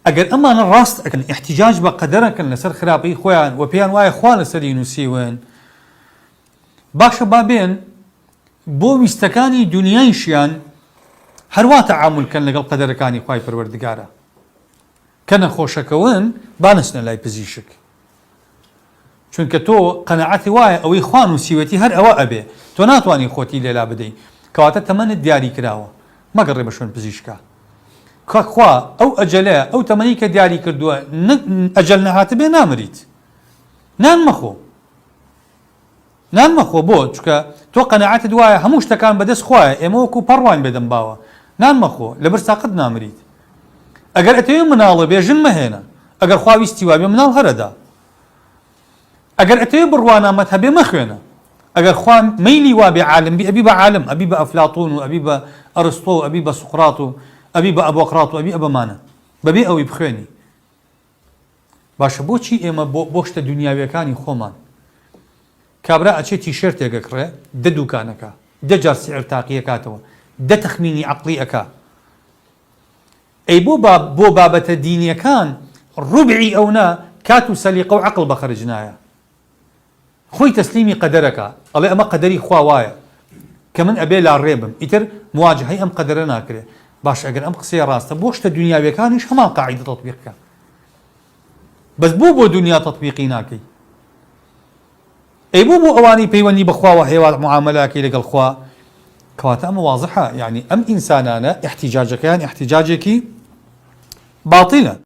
ئەگەر ئەمانە ڕاست ئەکەن احتیجاج بە قەدەرەکەن لەسەر خراپەی خۆیان و پێیان وایە خوا لەسەری نووسیوێن، باشە با بێن بۆ ویستەکانی دنیایشیان هەروە تەعامولکەن لەگەڵ قەدەرەکانی خوای پەروەردگارە، کە نەخۆشەکەون با نەچنە لای پزیشک، چونکە تۆ قەنەعەتی وایە ئەوەی خوا نووسیوەتی هەر ئەوە ئەبێ، تۆ ناتوانانی خۆتی لێلا بدەیت، کەواتە تەمەنت دیاری کراوە، مەگەڕێ بە شوێن پزیشکە. خوا ئەو ئەجەلەیە ئەو تەمەنی کە دیاری کردووە ئەجەل نەهاتە بێ نامریت. نان مەخۆ بۆ چکە تۆ قەنەعەتت وایە هەموو شتەکان بەدەست خوایە، ئێمە وەکو پەڕوان بێدەم باوە، نان مەخۆ لەبەر ساقت نامریت. ئەگەر ئەتەوێ مناڵە بێژن مەهێنە، ئەگەر خوا ویستی وابێ مناڵ هەرەدا، ئەگەر ئەتەوێ بڕوانامەت هەبێ مەخوێنە، ئەگەر خوا مەیلی وابێ عالم بی ئەبی بە عالم، ئەبی بە ئەفلاتون و ئەبی بە ئەرستۆ و ئەبی بە سوقڕات و ئەبی بە ئەبۆقڕات و ئەبی ئەبەمانە بەبێ ئەوەی بخوێنی. باشە بۆچی ئێمە بۆ شتە دنیاویەکانی خۆمان کابرا ئەچێت تیشێرتێک ئەکڕێ 10 دوکانەکە 10 جار سعر تاقیەکاتەوە 10 تەخمینی عەقلی ئەکا، ئەی بۆ بابەتە دینیەکان ڕوبعی ئەونا کات و سەلیقە و عەقڵ بەخەرج نایە، خۆی تەسلیمی قەدەرەکە، ئەڵێ ئەمە قەدەری خوا وایە کە من ئەبێ لا ڕێبم، ئیتر مواجهەی ئەم قەدەرە ناکرێ. باش ئەگەر ئەم قسەیە ڕاستە بۆ شتە دنیاویەکانیش هەمان قاعیدە تەطبیقکە، بەس بۆ دنیا تەطبیقی ناکەی؟ ئەی بۆ ئەوانی پەیوەندی بەخواوە هێوا معامەلاکەی لەگەڵ خوا، کەواتە ئەمە واضحە، یعنی ئەم ئینسانانە احتیجاجەکەیان احتیجاجێکی باطیلە.